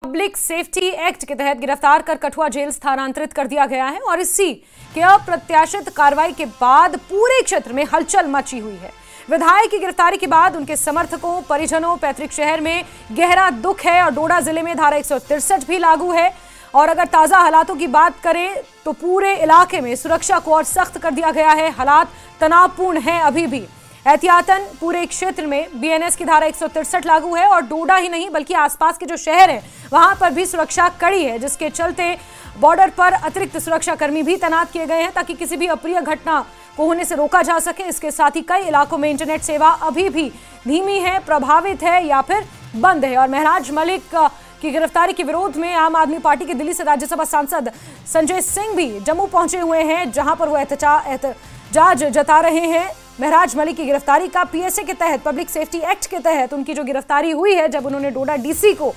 Public safety act के तहत गिरफ्तार कर कठुआ जेल स्थानांतरित कर दिया गया है और इसी के अप्रत्याशित कार्रवाई के बाद पूरे क्षेत्र में हलचल मची हुई है। विधायक की गिरफ्तारी के बाद उनके समर्थकों, परिजनों, पैतृक शहर में गहरा दुख है और डोडा जिले में धारा 163 भी लागू है। और अगर ताजा हालातों की बात करें तो पूरे इलाके में सुरक्षा को और सख्त कर दिया गया है। हालात तनावपूर्ण हैं अभी भी। एहतियातन पूरे क्षेत्र में बीएनएस की धारा 163 लागू है और डोडा ही नहीं बल्कि आसपास के जो शहर हैं वहां पर भी सुरक्षा कड़ी है, जिसके चलते बॉर्डर पर अतिरिक्त सुरक्षा कर्मी भी तैनात किए गए हैं ताकि किसी भी अप्रिय घटना को होने से रोका जा सके। इसके साथ ही कई इलाकों में इंटरनेट सेवा अभी भी धीमी है, प्रभावित है या फिर बंद है। और महराज मलिक की गिरफ्तारी के विरोध में आम आदमी पार्टी के दिल्ली से राज्यसभा सांसद संजय सिंह भी जम्मू पहुंचे हुए हैं, जहां पर वो एहतजाज जता रहे हैं। महराज मलिक की गिरफ्तारी का पीएसए के तहत, पब्लिक सेफ्टी एक्ट के तहत उनकी जो गिरफ्तारी हुई है, जब उन्होंने डोडा डीसी को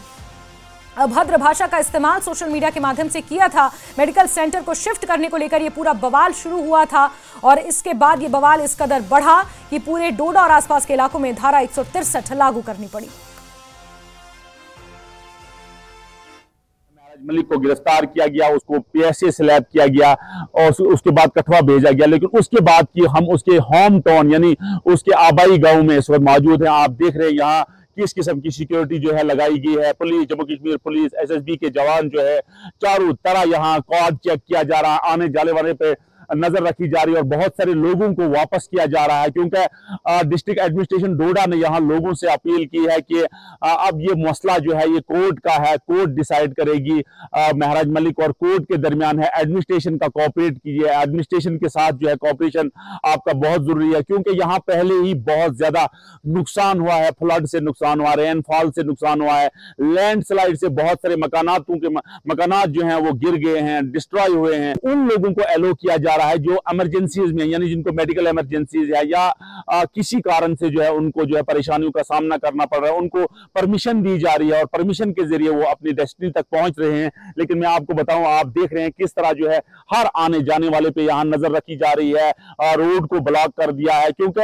अभद्र भाषा का इस्तेमाल सोशल मीडिया के माध्यम से किया था, मेडिकल सेंटर को शिफ्ट करने को लेकर यह पूरा बवाल शुरू हुआ था और इसके बाद ये बवाल इस कदर बढ़ा कि पूरे डोडा और आसपास के इलाकों में धारा 163 लागू करनी पड़ी। मलिक को गिरफ्तार किया गया, उसको पीएसए स्लैब किया गया और उसके बाद कठुआ भेजा गया। लेकिन उसके बाद की हम उसके होम टाउन यानी उसके आबाई गांव में इस वक्त मौजूद हैं। आप देख रहे हैं यहाँ किस किस्म की सिक्योरिटी जो है लगाई गई है। Police, Jammu Kashmir police, SSB के जवान जो है चारों तरह यहाँ कॉर्ड चेक किया जा रहा है, आने जाने वाले पे नजर रखी जा रही है और बहुत सारे लोगों को वापस किया जा रहा है, क्योंकि डिस्ट्रिक्ट एडमिनिस्ट्रेशन डोडा ने यहाँ लोगों से अपील की है कि अब ये मसला जो है ये कोर्ट का है, कोर्ट डिसाइड करेगी। महराज मलिक और कोर्ट के दरमियान है, एडमिनिस्ट्रेशन का कोऑपरेट कीजिए। एडमिनिस्ट्रेशन के साथ जो है कोऑपरेशन आपका बहुत जरूरी है, क्योंकि यहाँ पहले ही बहुत ज्यादा नुकसान हुआ है, फ्लड से नुकसान हुआ, रेनफॉल से नुकसान हुआ है, लैंडस्लाइड से बहुत सारे मकानात जो हैं वो गिर गए हैं, डिस्ट्रॉय हुए हैं। उन लोगों को एलो किया जा रहा है जो इमरजेंसीज में, यानी जिनको मेडिकल इमरजेंसीज है या किसी कारण से जो है उनको जो है परेशानियों का सामना करना पड़ रहा है, उनको परमिशन दी जा रही है और परमिशन के जरिए वो अपनी डेस्टिनी तक पहुंच रहे हैं। लेकिन मैं आपको बताऊं, आप देख रहे हैं किस तरह जो है हर आने जाने वाले पे यहाँ नजर रखी जा रही है, रोड को ब्लॉक कर दिया है, क्योंकि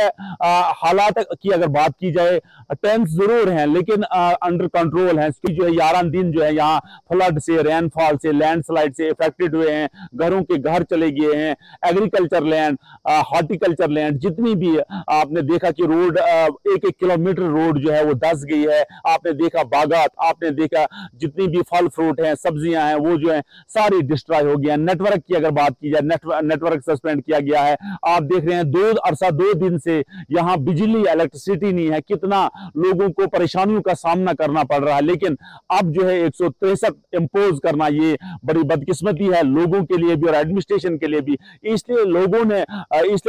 हालात की अगर बात की जाए टेंस जरूर हैं लेकिन अंडर कंट्रोल है। जो है 11 दिन जो है यहाँ फ्लड से, रेनफॉल से, लैंडस्लाइड से इफेक्टेड हुए हैं, घरों के घर चले गए हैं। एग्रीकल्चर लैंड, हॉर्टिकल्चर लैंड, जितनी भी आपने देखा कि रोड 1-1 किलोमीटर रोड जो है वो धंस गई है। आपने देखा बागात, आपने देखा जितनी भी फल फ्रूट हैं, सब्जियां हैं, वो जो है सारी डिस्ट्रॉय हो गई है। नेटवर्क की अगर बात की जाए, नेटवर्क सस्पेंड किया गया है। आप देख रहे हैं 2 दिन से यहाँ बिजली, इलेक्ट्रिसिटी नहीं है। कितना लोगों को परेशानियों का सामना करना पड़ रहा है। लेकिन अब जो है 163 इंपोज करना ये बड़ी बदकिस्मती है लोगों के लिए भी और एडमिनिस्ट्रेशन के लिए भी। इसलिए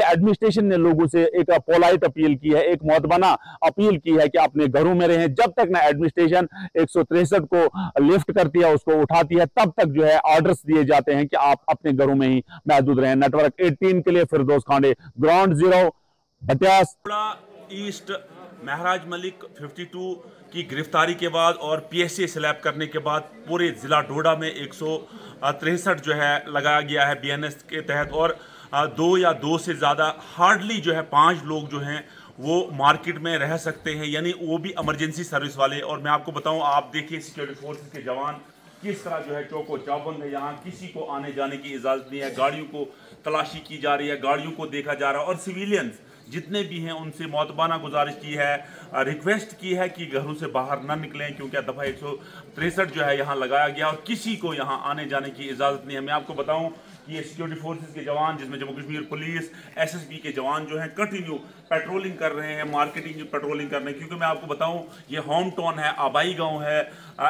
एडमिनिस्ट्रेशन ने लोगों से एक पोलाइट अपील की है, एक मुअद्दबना अपील की है कि अपने घरों में रहें। जब तक ना एडमिनिस्ट्रेशन 163 को लिफ्ट करती है, उसको उठाती है, तब तक जो है ऑर्डर्स दिए जाते हैं कि आप अपने घरों में ही महदूद रहें। नेटवर्क 18 के लिए फिरदौस खांडे, ग्राउंड जीरो, बटियास। ईस्ट महराज मलिक 52 की गिरफ्तारी के बाद और पीएसए स्लैब करने के बाद पूरे जिला डोडा में 163 जो है लगाया गया है बीएनएस के तहत और 2 से ज़्यादा हार्डली जो है 5 लोग जो हैं वो मार्केट में रह सकते हैं, यानी वो भी इमरजेंसी सर्विस वाले। और मैं आपको बताऊं, आप देखिए सिक्योरिटी फोर्सेस के जवान किस तरह जो है चौको चौबंद है। यहाँ किसी को आने जाने की इजाज़त नहीं है, गाड़ियों को तलाशी की जा रही है, गाड़ियों को देखा जा रहा है और सिविलियंस जितने भी हैं उनसे मौतबाना गुजारिश की है, रिक्वेस्ट की है कि घरों से बाहर ना निकलें, क्योंकि दफ़ा 163 जो है यहाँ लगाया गया और किसी को यहाँ आने जाने की इजाज़त नहीं है। मैं आपको बताऊं कि ये सिक्योरिटी फोर्सेस के जवान, जिसमें जम्मू कश्मीर पुलिस, एसएसबी के जवान जो हैं कंटिन्यू पेट्रोलिंग कर रहे हैं, मार्केटिंग की पेट्रोलिंग कर रहे हैं, क्योंकि मैं आपको बताऊं ये होम टाउन है, आबाई गांव है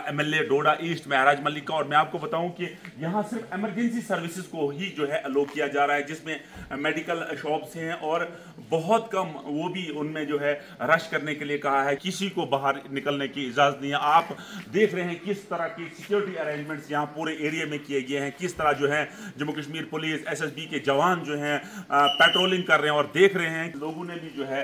एमएलए डोडा ईस्ट महराज मलिक का। और मैं आपको बताऊं कि यहाँ सिर्फ इमरजेंसी सर्विसेज को ही जो है अलो किया जा रहा है, जिसमें मेडिकल शॉप्स हैं और बहुत कम, वो भी उनमें जो है रश करने के लिए कहा है, किसी को बाहर निकलने की इजाज़त नहीं है। आप देख रहे हैं किस तरह की सिक्योरिटी अरेंजमेंट्स यहाँ पूरे एरिया में किए गए हैं, किस तरह जो है जम्मू कश्मीर पुलिस, एसएसबी के जवान जो हैं पेट्रोलिंग कर रहे हैं और देख रहे हैं लोगों ने भी जो है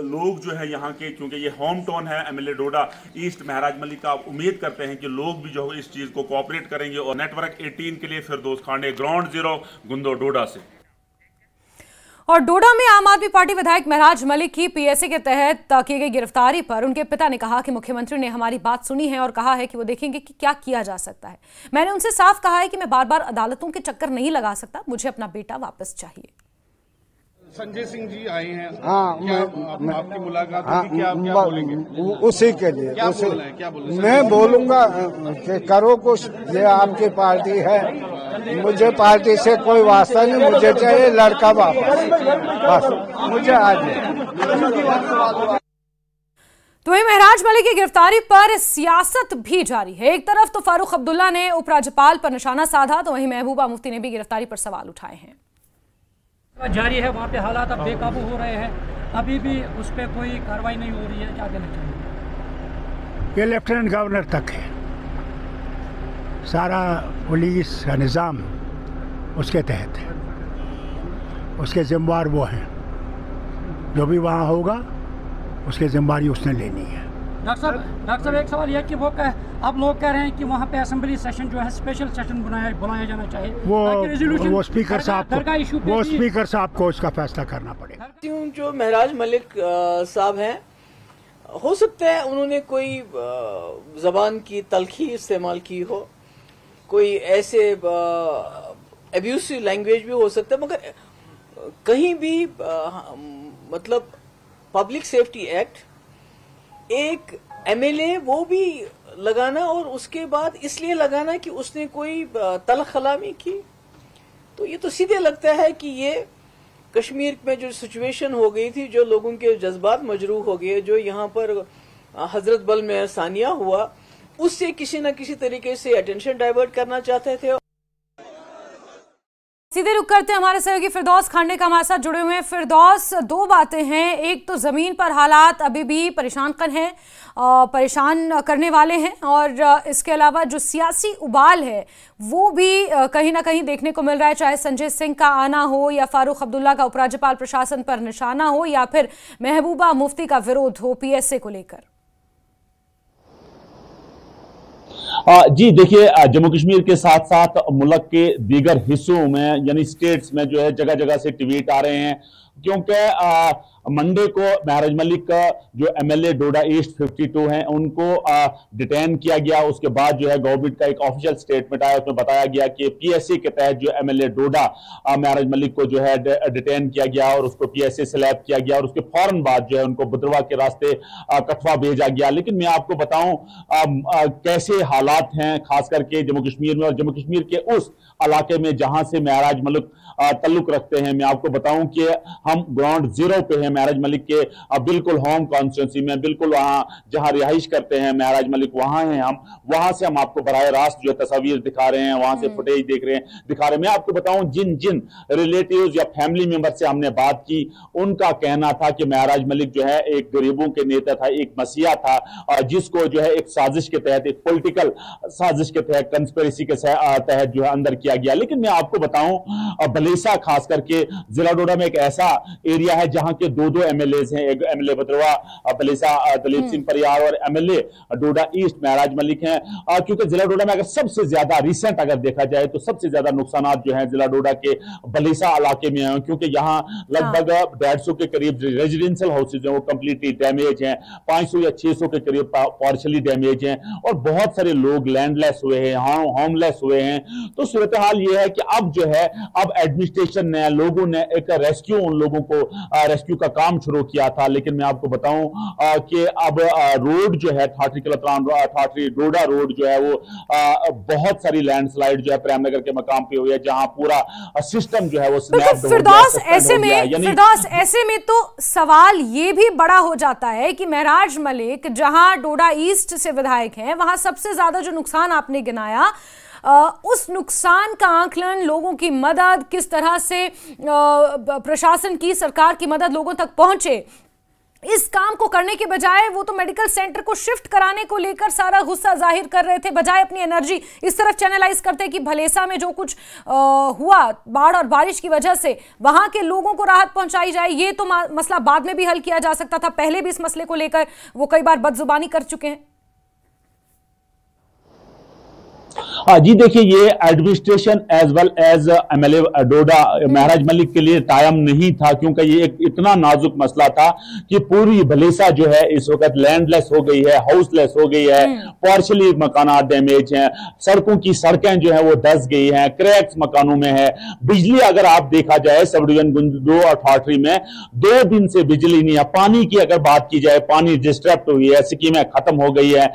लोग जो है यहाँ के, क्योंकि ये होम टाउन है एमएलए डोडा ईस्ट महराज मलिक का, उम्मीद करते हैं कि लोग भी जो है इस चीज़ को कोऑपरेट करेंगे। और नेटवर्क 18 के लिए फिरदौस खांडे, ग्राउंड जीरो, गुंदो डोडा से। और डोडा में आम आदमी पार्टी विधायक महराज मलिक की पीएसए के तहत की गई गिरफ्तारी पर उनके पिता ने कहा कि मुख्यमंत्री ने हमारी बात सुनी है और कहा है कि वो देखेंगे कि क्या किया जा सकता है। मैंने उनसे साफ कहा है कि मैं बार बार अदालतों के चक्कर नहीं लगा सकता, मुझे अपना बेटा वापस चाहिए। संजय सिंह जी आए हैं। हाँ, आपकी मुलाकात होगी, क्या बोलेंगे? उसी के लिए क्या बोल रहे हैं? मैं बोलूंगा कि करो कुछ, ये आपकी पार्टी है, मुझे पार्टी से कोई वास्ता नहीं, मुझे चाहिए लड़का वापस, बस मुझे आज। तो वहीं महराज मलिक की गिरफ्तारी पर सियासत भी जारी है। एक तरफ तो फारूक अब्दुल्ला ने उपराज्यपाल पर निशाना साधा, तो वहीं महबूबा मुफ्ती ने भी गिरफ्तारी पर सवाल उठाए हैं। जारी है, वहाँ पे हालात अब बेकाबू हो रहे हैं, अभी भी उस पर कोई कार्रवाई नहीं हो रही है, क्या कहना चाहिए? ये लेफ्टिनेंट गवर्नर तक है, सारा पुलिस का निज़ाम उसके तहत है, उसके जिम्मेवार वो हैं, जो भी वहाँ होगा उसकी जिम्मेवारी उसने लेनी है। डॉक्टर साहब एक सवाल यह कि अब लोग कह रहे हैं कि वहाँ पे असेंबली सेशन जो है स्पेशल सेशन बुलाया जाना चाहिए, वो स्पीकर साहब को इसका फैसला करना पड़ेगा। जो महराज मलिक साहब हैं, हो सकता है उन्होंने कोई जबान की तलखी इस्तेमाल की हो, कोई ऐसे एब्यूसिव लैंग्वेज भी हो सकता है, मगर कहीं भी मतलब पब्लिक सेफ्टी एक्ट, एक एमएलए वो भी लगाना और उसके बाद इसलिए लगाना कि उसने कोई तलखलामी की, तो ये तो सीधे लगता है कि ये कश्मीर में जो सिचुएशन हो गई थी, जो लोगों के जज्बात मजरूह हो गए, जो यहाँ पर हजरत बल में सानिया हुआ, उससे किसी न किसी तरीके से अटेंशन डाइवर्ट करना चाहते थे। सीधे रुक करते हैं, हमारे सहयोगी फिरदौस खांडे का हमारे साथ जुड़े हुए हैं। फिरदौस, दो बातें हैं, एक तो जमीन पर हालात अभी भी परेशान करने वाले हैं, और इसके अलावा जो सियासी उबाल है वो भी कहीं ना कहीं देखने को मिल रहा है, चाहे संजय सिंह का आना हो या फारूक अब्दुल्ला का उपराज्यपाल प्रशासन पर निशाना हो या फिर महबूबा मुफ्ती का विरोध हो पीएसए को लेकर। जी देखिए, जम्मू कश्मीर के साथ साथ मुल्क के दीगर हिस्सों में यानी स्टेट्स में जो है जगह जगह से ट्वीट आ रहे हैं, क्योंकि मंडे को महराज मलिक का जो एमएलए डोडा ईस्ट 52 हैं उनको डिटेन किया गया। उसके बाद जो है गवर्नमेंट का एक ऑफिशियल स्टेटमेंट आया, उसमें बताया गया कि पीएसए के तहत जो एमएलए डोडा महराज मलिक को जो है डिटेन किया गया और उसको पीएसए स्लैब किया गया, और उसके फौरन बाद जो है उनको बुधवा के रास्ते कठवा भेजा गया। लेकिन मैं आपको बताऊं कैसे हालात हैं खास करके जम्मू कश्मीर में, और जम्मू कश्मीर के उस इलाके में जहां से महराज मलिक ताल्लुक रखते हैं। मैं आपको बताऊं कि हम ग्राउंड जीरो पे हैं महराज मलिक के, बिल्कुल होम कॉन्स्टिट्यूंसी में, बिल्कुल वहां जहां रिहाइश करते हैं महराज मलिक, वहां हैं हम। वहां से हम आपको बराह रास्त जो तस्वीर दिखा रहे हैं, वहां से फुटेज दिखा रहे हैं। मैं आपको बताऊं जिन जिन रिलेटिव्स या फैमिली मेंबर से हमने बात की, उनका कहना था कि महराज मलिक जो है एक गरीबों के नेता था, एक मसीहा था, जिसको जो है एक साजिश के तहत, एक पॉलिटिकल साजिश के तहत, कंस्पिरेसी के तहत जो है अंदर किया गया। लेकिन मैं आपको बताऊं बलेसा खास करके जिला डोडा में एक ऐसा एरिया है जहां के दो एमएलए हैं, एक एमएलए बदरवा बलेसा दलीप सिंह परियार और एमएलए डोडा ईस्ट महराज मलिक हैं। क्योंकि जिला डोडा में अगर सबसे ज्यादा रिसेंट अगर देखा जाए तो सबसे ज्यादा नुकसान जो है जिला डोडा के बलेसा इलाके में है, क्योंकि यहाँ लगभग 150 के करीब रेजिडेंशियल हाउसेज हैं वो कंप्लीटली डैमेज हैं, 500 या 600 के करीब पार्शली डैमेज हैं, और बहुत सारे लोग लैंडलेस हुए हैं, होमलेस हुए हैं। तो सूरत हाल ये है कि अब जो है अब एडमिनिस्ट्रेशन ने, लोगों ने एक रेस्क्यू, उन लोगों को रेस्क्यू का काम शुरू किया था। लेकिन मैं आपको बताऊं कि अब रोड जो है ठाठरी डोडा रोड जो है वो बहुत सारी लैंडस्लाइड जो है प्रेमनगर के मकाम पे हुई है, जहां पूरा सिस्टम जो है वो फिरदौस ऐसे में तो सवाल ये भी बड़ा हो जाता है कि महराज मलिक जहां डोडा ईस्ट से विधायक हैं, वहां सबसे ज्यादा जो नुकसान आपने गिनाया, उस नुकसान का आकलन, लोगों की मदद, किस तरह से प्रशासन की, सरकार की मदद लोगों तक पहुंचे, इस काम को करने के बजाय वो तो मेडिकल सेंटर को शिफ्ट कराने को लेकर सारा गुस्सा जाहिर कर रहे थे, बजाय अपनी एनर्जी इस तरफ चैनलाइज करते कि भलेसा में जो कुछ हुआ बाढ़ और बारिश की वजह से वहां के लोगों को राहत पहुंचाई जाए। ये तो मसला बाद में भी हल किया जा सकता था, पहले भी इस मसले को लेकर वो कई बार बदजुबानी कर चुके हैं। जी देखिए, ये administration as well as MLA Doda Maharaj Malik के लिए टाइम नहीं था, क्योंकि ये एक इतना नाजुक मसला था कि पूरी भलेसा जो है इस वक्त लैंडलेस हो गई है, हाउसलेस हो गई है, पार्शली मकानात डैमेज हैं, सड़कों की सड़कें जो है वो धंस गई हैं, क्रैक्स मकानों में है। बिजली अगर आप देखा जाए सब डिवीजन गुंज 2 और ठाठरी में 2 दिन से बिजली नहीं है। पानी की अगर बात की जाए, पानी डिस्टर्ब हुई है, स्कीमें खत्म हो गई है।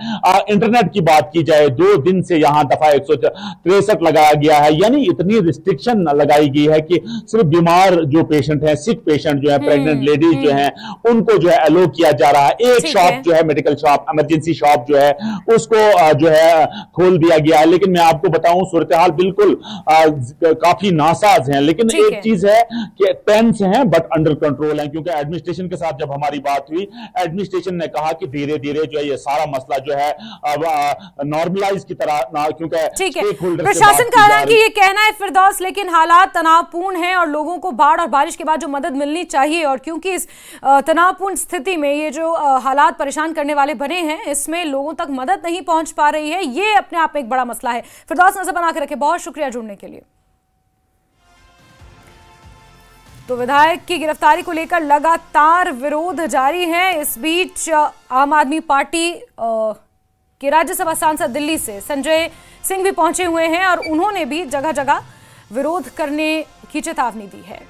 इंटरनेट की बात की जाए, 2 दिन से यहां दफा 163 लगाया गया है, यानी इतनी रिस्ट्रिक्शन लगाई गई है कि सिर्फ बीमार जो पेशेंट हैं, सिक पेशेंट जो है, प्रेग्नेंट लेडीज जो हैं, उनको जो है अलो किया जा रहा है। एक शॉप जो है, मेडिकल शॉप, इमरजेंसी शॉप जो है, उसको जो है खोल दिया गया है। लेकिन मैं आपको बताऊं, सूरत हाल बिल्कुल काफी नासाज हैं। लेकिन एक चीज है कि टेंस हैं बट अंडर कंट्रोल है, क्योंकि एडमिनिस्ट्रेशन के साथ जब हमारी बात हुई, एडमिनिस्ट्रेशन ने कहा कि धीरे धीरे जो है ये सारा मसला जो है नॉर्मलाइज की तरह, क्योंकि ठीक है, प्रशासन का हालांकि ये कहना है फिरदौस, लेकिन हालात तनावपूर्ण हैं और लोगों को बाढ़ और बारिश के बाद जो मदद मिलनी चाहिए, और क्योंकि इस तनावपूर्ण स्थिति में ये जो हालात परेशान करने वाले बने हैं, इसमें लोगों तक मदद नहीं पहुंच पा रही है, ये अपने आप में एक बड़ा मसला है। फिरदौस, नजर बना के रखे, बहुत शुक्रिया जुड़ने के लिए। तो विधायक की गिरफ्तारी को लेकर लगातार विरोध जारी है। इस बीच आम आदमी पार्टी के राज्यसभा सांसद दिल्ली से संजय सिंह भी पहुंचे हुए हैं और उन्होंने भी जगह जगह विरोध करने की चेतावनी दी है।